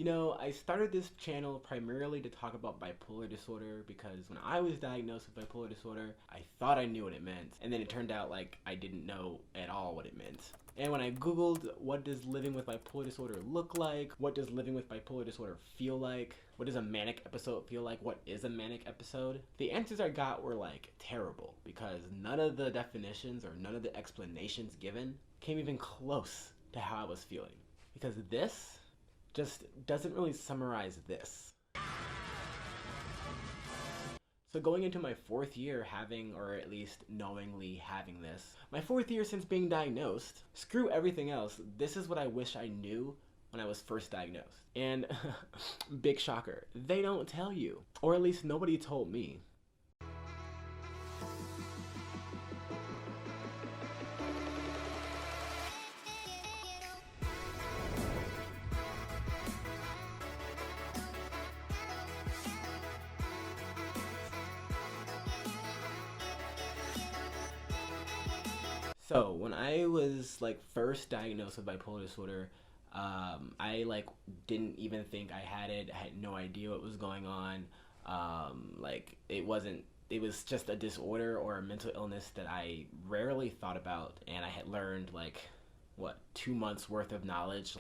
You know, I started this channel primarily to talk about bipolar disorder because when I was diagnosed with bipolar disorder, I thought I knew what it meant. And then it turned out like I didn't know at all what it meant. And when I Googled what does living with bipolar disorder look like, what does living with bipolar disorder feel like, what does a manic episode feel like, what is a manic episode, the answers I got were like terrible because none of the definitions or none of the explanations given came even close to how I was feeling. Because this just doesn't really summarize this. So going into my fourth year having, or at least knowingly having this, my fourth year since being diagnosed, screw everything else, this is what I wish I knew when I was first diagnosed. And big shocker, they don't tell you, or at least nobody told me. So when I was like first diagnosed with bipolar disorder, I like didn't even think I had it. I had no idea what was going on. Like it wasn't. It was just a disorder or a mental illness that I rarely thought about, and I had learned like what 2 months worth of knowledge,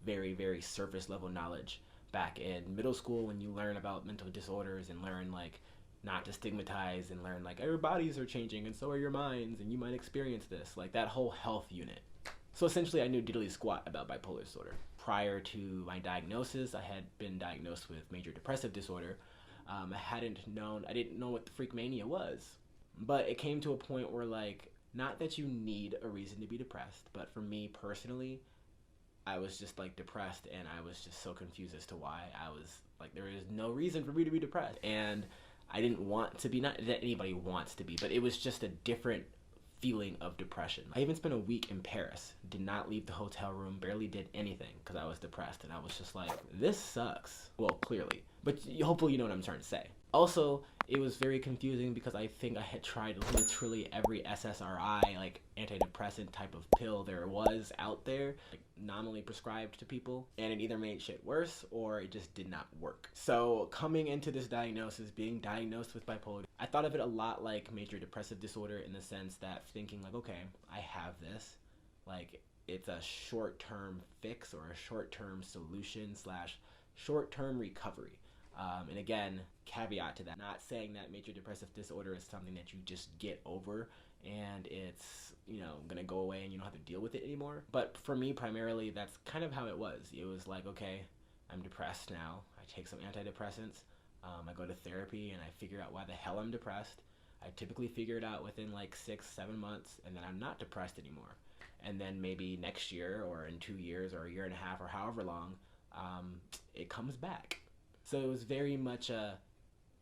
very surface level knowledge back in middle school when you learn about mental disorders and learn like not to stigmatize and learn like our bodies are changing and so are your minds and you might experience this, like that whole health unit. So essentially I knew diddly squat about bipolar disorder. Prior to my diagnosis, I had been diagnosed with major depressive disorder. I didn't know what the freak mania was. But it came to a point where like, not that you need a reason to be depressed, but for me personally, I was just like depressed and I was just so confused as to why. I was like, there is no reason for me to be depressed. And I didn't want to be, not that anybody wants to be, but it was just a different feeling of depression. I even spent a week in Paris, did not leave the hotel room, barely did anything because I was depressed and I was just like, this sucks. Well, clearly, but hopefully you know what I'm trying to say. Also, it was very confusing because I think I had tried literally every SSRI, like antidepressant type of pill there was out there, like nominally prescribed to people, and it either made shit worse or it just did not work. So coming into this diagnosis, being diagnosed with bipolar, I thought of it a lot like major depressive disorder in the sense that thinking like, okay, I have this, like it's a short-term fix or a short-term solution slash short-term recovery. And again, caveat to that, not saying that major depressive disorder is something that you just get over and it's, you know, gonna go away and you don't have to deal with it anymore. But for me, primarily, that's kind of how it was. It was like, okay, I'm depressed now. I take some antidepressants. I go to therapy and I figure out why the hell I'm depressed. I typically figure it out within like 6-7 months and then I'm not depressed anymore. And then maybe next year or in 2 years or a year and a half or however long, it comes back. So it was very much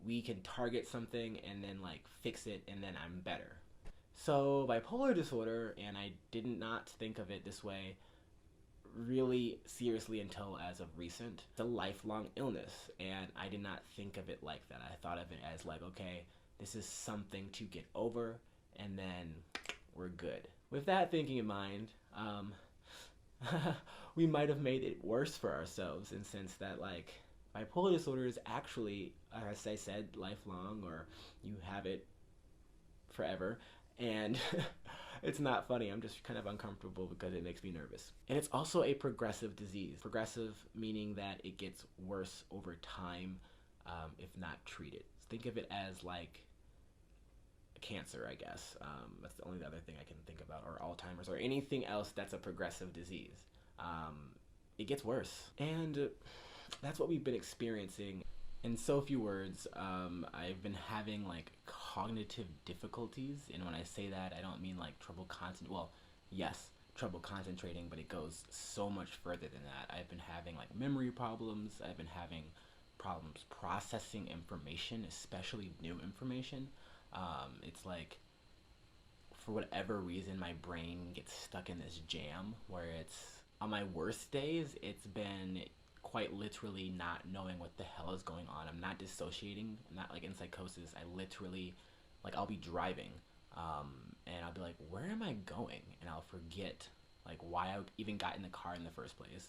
we can target something and then like fix it and then I'm better. So bipolar disorder, and I did not think of it this way really seriously until as of recent. It's a lifelong illness and I did not think of it like that. I thought of it as like, okay, this is something to get over and then we're good. With that thinking in mind, we might have made it worse for ourselves in the sense that like bipolar disorder is actually, as I said, lifelong, or you have it forever. And it's not funny. I'm just kind of uncomfortable because it makes me nervous. And it's also a progressive disease. Progressive meaning that it gets worse over time if not treated. Think of it as like cancer, I guess. That's the only other thing I can think about, or Alzheimer's, or anything else that's a progressive disease. It gets worse. And that's what we've been experiencing. In so few words, I've been having like cognitive difficulties, and when I say that, I don't mean like trouble well, yes, trouble concentrating, but it goes so much further than that. I've been having like memory problems, I've been having problems processing information, especially new information. It's like, for whatever reason, my brain gets stuck in this jam where it's, on my worst days, it's been quite literally not knowing what the hell is going on. I'm not dissociating, I'm not like in psychosis. I literally, like I'll be driving and I'll be like, where am I going? And I'll forget like why I even got in the car in the first place.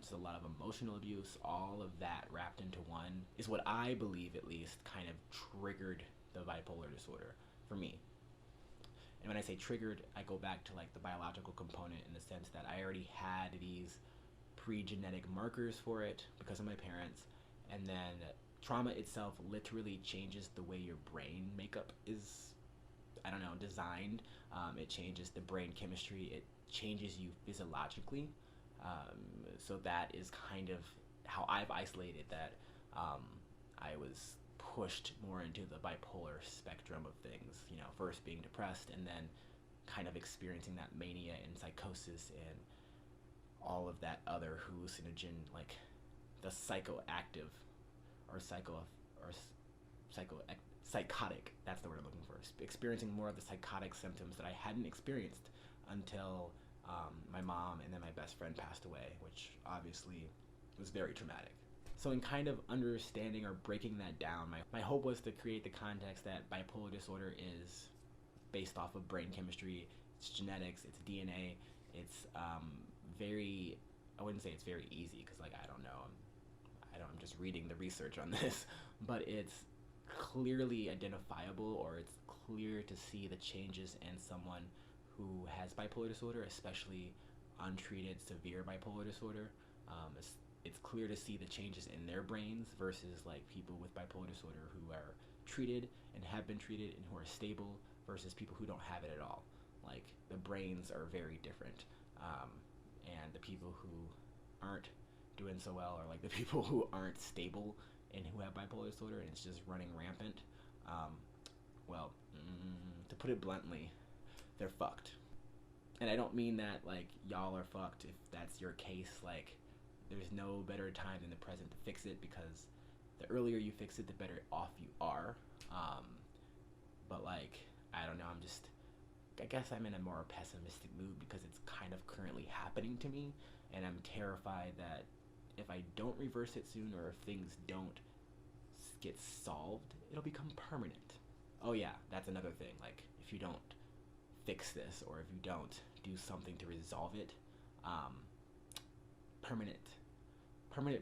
Just a lot of emotional abuse, all of that wrapped into one is what I believe, at least, kind of triggered the bipolar disorder for me. And when I say triggered, I go back to like the biological component in the sense that I already had these pre-genetic markers for it because of my parents, and then trauma itself literally changes the way your brain makeup is, I don't know, designed. It changes the brain chemistry. It changes you physiologically. So that is kind of how I've isolated that. I was pushed more into the bipolar spectrum of things, you know, first being depressed and then kind of experiencing that mania and psychosis and all of that other hallucinogen, like the psychoactive or psychotic, that's the word I'm looking for, experiencing more of the psychotic symptoms that I hadn't experienced until my mom and then my best friend passed away, which obviously was very traumatic. So in kind of understanding or breaking that down, my hope was to create the context that bipolar disorder is based off of brain chemistry, it's genetics, it's DNA, it's very, I wouldn't say it's very easy because like I don't know, I'm just reading the research on this, but it's clearly identifiable, or it's clear to see the changes in someone who has bipolar disorder, especially untreated severe bipolar disorder. It's clear to see the changes in their brains versus like people with bipolar disorder who are treated and have been treated and who are stable versus people who don't have it at all. Like the brains are very different, and the people who aren't doing so well are like the people who aren't stable and who have bipolar disorder and it's just running rampant. To put it bluntly, they're fucked. And I don't mean that like y'all are fucked if that's your case. Like there's no better time than the present to fix it, because the earlier you fix it, the better off you are. But like, I don't know, I guess I'm in a more pessimistic mood because it's kind of currently happening to me, and I'm terrified that if I don't reverse it soon, or if things don't get solved, it'll become permanent. Oh yeah, that's another thing. Like if you don't fix this, or if you don't do something to resolve it, permanent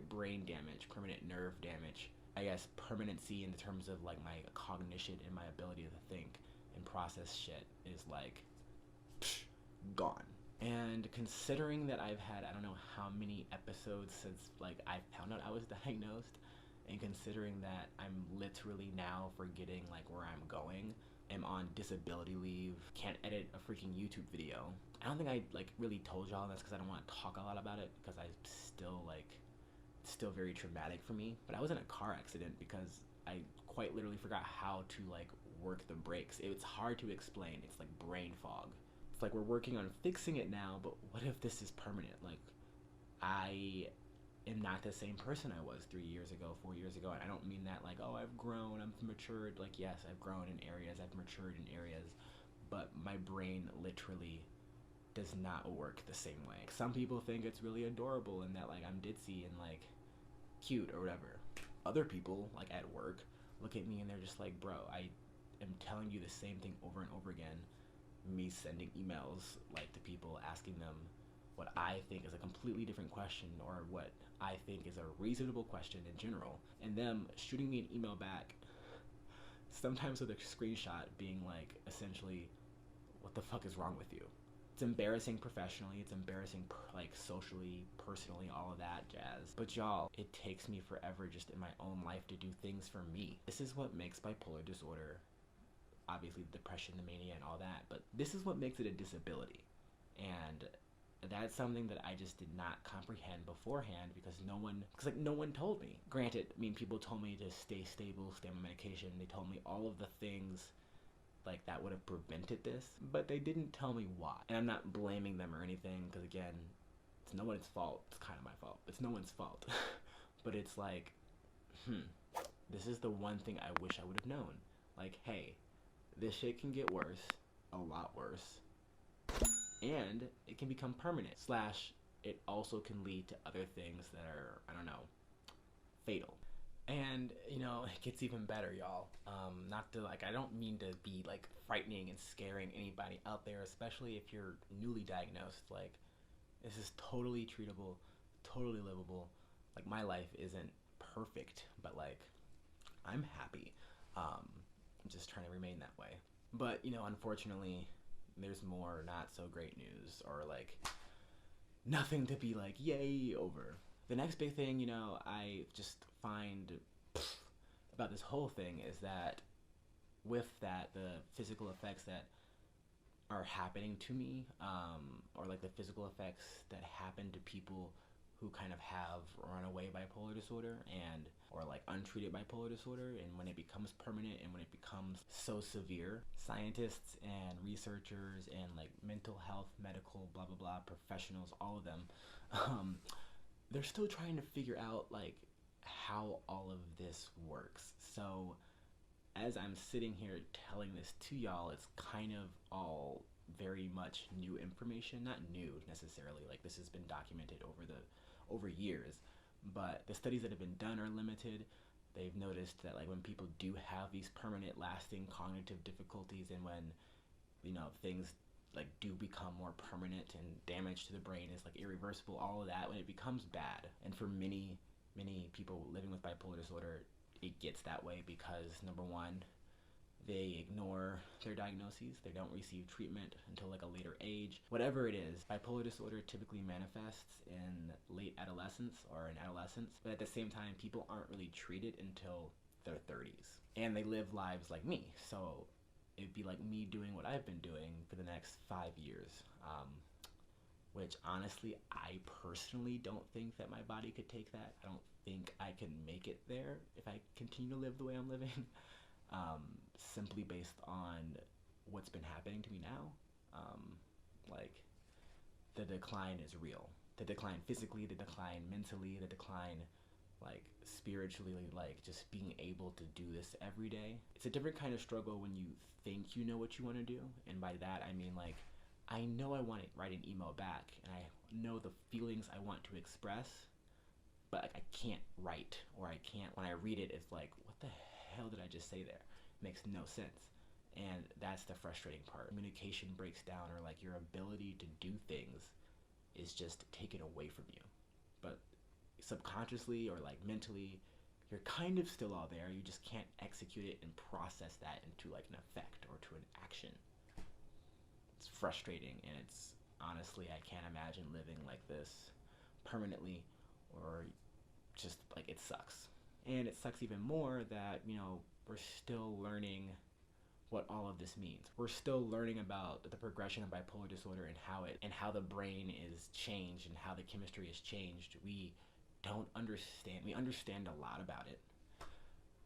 brain damage, permanent nerve damage, I guess permanency in terms of like my cognition and my ability to think and process shit is like gone. And considering that I've had I don't know how many episodes since like I found out I was diagnosed, and considering that I'm literally now forgetting like where I'm going, am on disability leave, can't edit a freaking YouTube video. I don't think I like really told y'all this because I don't want to talk a lot about it because I still like, it's still very traumatic for me. But I was in a car accident because I quite literally forgot how to like work the brakes. It's hard to explain. It's like brain fog. It's like we're working on fixing it now, but what if this is permanent? Like I am not the same person I was 3 years ago, 4 years ago. And I don't mean that like, oh, I've grown, I'm matured. Like, yes, I've grown in areas, I've matured in areas, but my brain literally does not work the same way. Some people think it's really adorable and that like I'm ditzy and like cute or whatever. Other people, like at work, look at me and they're just like, bro, I am telling you the same thing over and over again. Me sending emails like to people asking them what I think is a completely different question, or what I think is a reasonable question in general, and them shooting me an email back, sometimes with a screenshot being like, essentially, what the fuck is wrong with you? It's embarrassing professionally, it's embarrassing like socially, personally, all of that jazz. But y'all, it takes me forever just in my own life to do things for me. This is what makes bipolar disorder, obviously the depression, the mania and all that, but this is what makes it a disability. And that's something that I just did not comprehend beforehand because no one told me. Granted, I mean, people told me to stay stable, stay on medication. They told me all of the things like that would have prevented this, but they didn't tell me why. And I'm not blaming them or anything because again, it's no one's fault. It's kind of my fault. It's no one's fault. But it's like, this is the one thing I wish I would have known. Like, hey, this shit can get worse, a lot worse. And it can become permanent. / it also can lead to other things that are, I don't know, fatal. And, you know, it gets even better, y'all. Not to, like, I don't mean to be, like, frightening and scaring anybody out there, especially if you're newly diagnosed. Like, this is totally treatable, totally livable. Like, my life isn't perfect, but like, I'm happy. I'm just trying to remain that way. But, unfortunately, there's more not so great news, or like nothing to be like yay over. The next big thing, I just find about this whole thing is that with that, the physical effects that are happening to me, or like the physical effects that happen to people who kind of have runaway bipolar disorder or like untreated bipolar disorder, and when it becomes permanent and when it becomes so severe, scientists and researchers and like mental health, medical, blah blah blah professionals, all of them, they're still trying to figure out like how all of this works. So as I'm sitting here telling this to y'all, it's kind of all very much new information. Not new necessarily, like this has been documented over years, but the studies that have been done are limited. They've noticed that like when people do have these permanent lasting cognitive difficulties, and when things like do become more permanent and damage to the brain is like irreversible, all of that, when it becomes bad. And for many people living with bipolar disorder, it gets that way because, number one, they ignore their diagnoses. They don't receive treatment until like a later age. Whatever it is, bipolar disorder typically manifests in late adolescence or in adolescence, but at the same time, people aren't really treated until their 30s. And they live lives like me. So it'd be like me doing what I've been doing for the next 5 years, which honestly, I personally don't think that my body could take that. I don't think I can make it there if I continue to live the way I'm living, simply based on what's been happening to me now. Like, the decline is real. The decline physically, the decline mentally, the decline like spiritually, like just being able to do this every day. It's a different kind of struggle when you think you know what you want to do. And by that, I mean like, I know I want to write an email back, and I know the feelings I want to express, but like, I can't write, or I can't, when I read it, it's like, what the hell did I just say there? It makes no sense. And that's the frustrating part. Communication breaks down, or like your ability to do things is just taken away from you. But subconsciously or like mentally, you're kind of still all there. You just can't execute it and process that into like an effect or to an action. It's frustrating, and it's honestly, I can't imagine living like this permanently, or just like, it sucks. And it sucks even more that, we're still learning what all of this means. We're still learning about the progression of bipolar disorder and how the brain is changed and how the chemistry is changed. We don't understand. We understand a lot about it,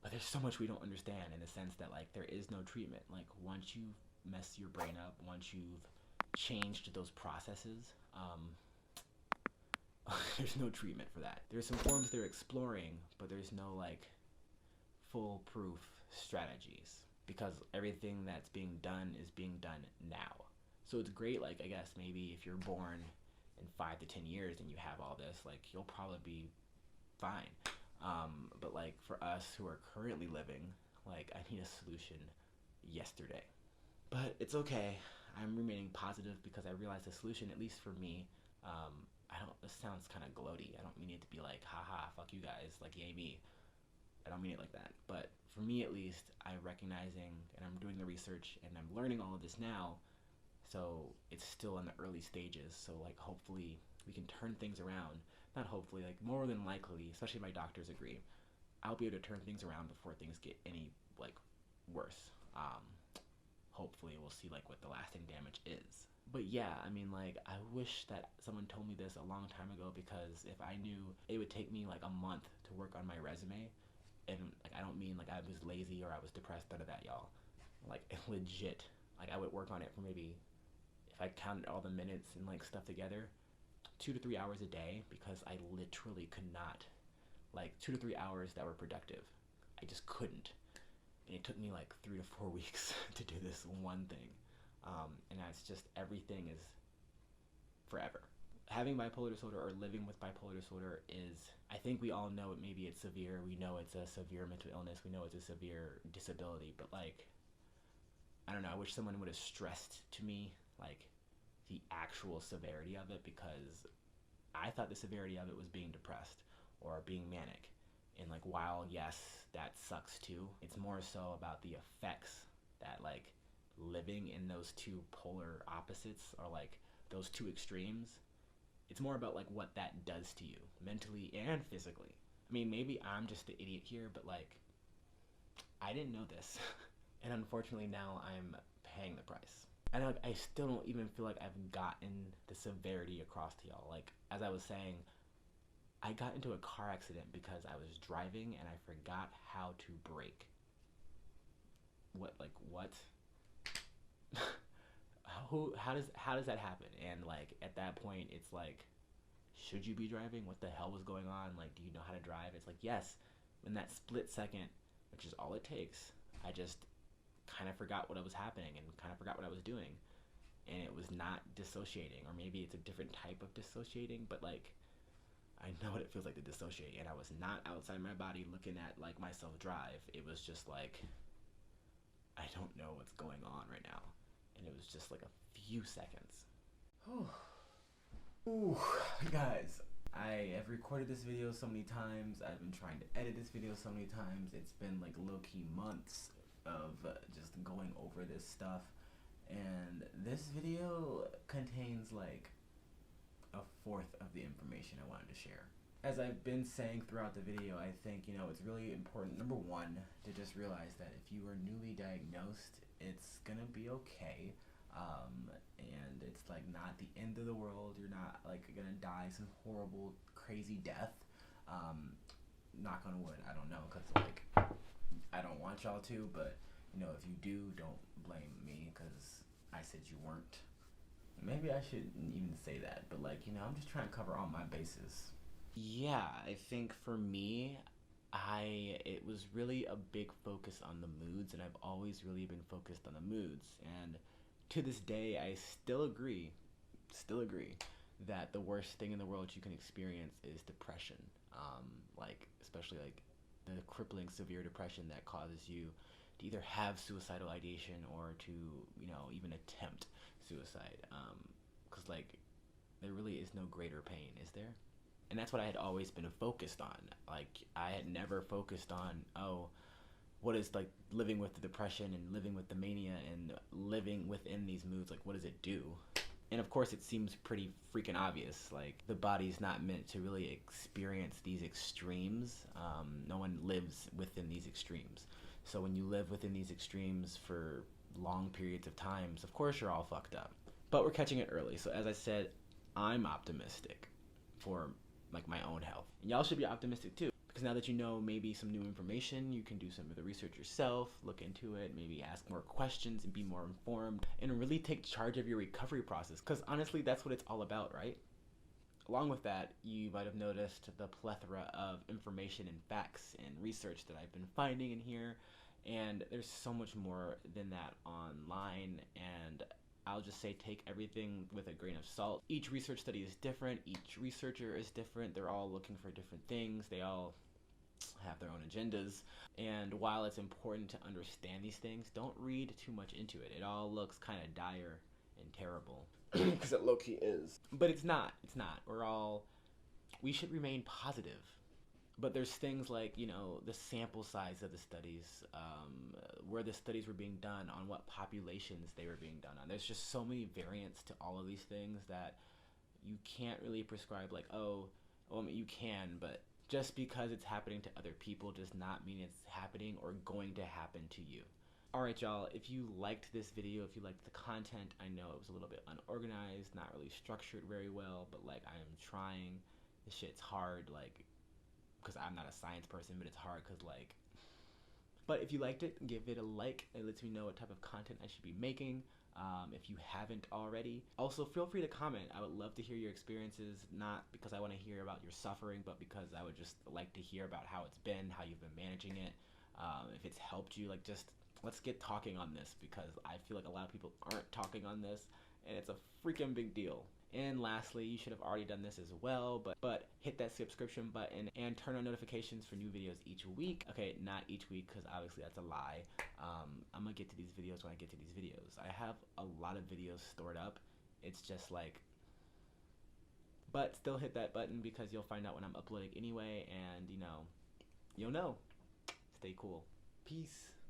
but there's so much we don't understand, in the sense that like there is no treatment. Like, once you've messed your brain up, once you've changed those processes, there's no treatment for that. There's some forms they're exploring, but there's no like foolproof strategies, because everything that's being done is being done now. So it's great, like, I guess maybe if you're born in 5 to 10 years and you have all this, like, you'll probably be fine. But like, for us who are currently living, like, I need a solution yesterday. But it's okay. I'm remaining positive because I realize the solution, at least for me, this sounds kind of gloaty. I don't mean it to be like, haha, fuck you guys, like, yay me. I don't mean it like that. But for me, at least, I'm recognizing, and I'm doing the research, and I'm learning all of this now. So it's still in the early stages. So like, hopefully we can turn things around. Not hopefully, like, more than likely, especially if my doctors agree, I'll be able to turn things around before things get any like worse. Hopefully we'll see like what the lasting damage is. But yeah, I mean, like, I wish that someone told me this a long time ago, because if I knew it would take me like a month to work on my resume, and like, I don't mean like I was lazy or I was depressed, none of that, y'all. Like, legit, like, I would work on it for maybe, if I counted all the minutes and like stuff together, 2 to 3 hours a day, because I literally could not, like, 2 to 3 hours that were productive. I just couldn't. And it took me like 3 to 4 weeks to do this one thing. And that's just, everything is forever. Having bipolar disorder, or living with bipolar disorder, is, I think we all know it, maybe it's severe. We know it's a severe mental illness. We know it's a severe disability. But like, I don't know, I wish someone would have stressed to me like the actual severity of it, because I thought the severity of it was being depressed or being manic. And like, while yes, that sucks too, it's more so about the effects that like living in those two polar opposites, or like those two extremes. It's more about like what that does to you mentally and physically. I mean, maybe I'm just the idiot here, but like, I didn't know this. And unfortunately now I'm paying the price. And like, I still don't even feel like I've gotten the severity across to y'all. Like, as I was saying, I got into a car accident because I was driving and I forgot how to brake. What, like, what? How does that happen? And like, at that point, it's like, should you be driving? What the hell was going on? Like, do you know how to drive? It's like, yes. In that split second, which is all it takes, I just kind of forgot what was happening and kind of forgot what I was doing. And it was not dissociating, or maybe it's a different type of dissociating, but like, I know what it feels like to dissociate. And I was not outside my body looking at like myself drive. It was just like, I don't know what's going on right now. And it was just like a few seconds. Ooh, guys, I have recorded this video so many times. I've been trying to edit this video so many times. It's been like low-key months of just going over this stuff. And this video contains like a fourth of the information I wanted to share. As I've been saying throughout the video, I think, it's really important, number one, to just realize that if you are newly diagnosed, it's gonna be okay. And it's like not the end of the world. You're not like gonna die some horrible, crazy death. Knock on wood, I don't know, cause like, I don't want y'all to, but if you do, don't blame me, cause I said you weren't. Maybe I shouldn't even say that, but like, I'm just trying to cover all my bases. Yeah, I think for me, it was really a big focus on the moods, and I've always really been focused on the moods. And to this day, I still agree that the worst thing in the world you can experience is depression. Like, especially like the crippling severe depression that causes you to either have suicidal ideation or to, even attempt suicide. Because like, there really is no greater pain, is there? And that's what I had always been focused on. Like, I had never focused on, what is like living with the depression and living with the mania and living within these moods, like what does it do? And of course it seems pretty freaking obvious, like the body's not meant to really experience these extremes. No one lives within these extremes. So when you live within these extremes for long periods of times, of course you're all fucked up. But we're catching it early. So as I said, I'm optimistic for like my own health. And y'all should be optimistic too. Because now that you know maybe some new information, you can do some of the research yourself, look into it, maybe ask more questions and be more informed, and really take charge of your recovery process. Because honestly, that's what it's all about, right? Along with that, you might have noticed the plethora of information and facts and research that I've been finding in here. And there's so much more than that online, and I'll just say take everything with a grain of salt. Each research study is different, each researcher is different, they're all looking for different things, they all have their own agendas. And while it's important to understand these things, don't read too much into it. It all looks kind of dire and terrible. Because it low-key is. But it's not. We should remain positive. But there's things like, the sample size of the studies, where the studies were being done, on what populations they were being done on. There's just so many variants to all of these things that you can't really prescribe like, you can, but just because it's happening to other people does not mean it's happening or going to happen to you. Alright y'all, if you liked this video, if you liked the content, I know it was a little bit unorganized, not really structured very well, but like I am trying. This shit's hard, like, because I'm not a science person, but it's hard because like, but if you liked it, give it a like. It lets me know what type of content I should be making, if you haven't already. Also, feel free to comment. I would love to hear your experiences, not because I want to hear about your suffering, but because I would just like to hear about how it's been, how you've been managing it, if it's helped you. Like, just let's get talking on this, because I feel like a lot of people aren't talking on this, and it's a freaking big deal. And lastly, you should have already done this as well, but hit that subscription button and turn on notifications for new videos each week. Okay, not each week, because obviously that's a lie. I'm gonna get to these videos when I get to these videos. I have a lot of videos stored up. It's just like But still hit that button because you'll find out when I'm uploading anyway, and you'll know. Stay cool. Peace.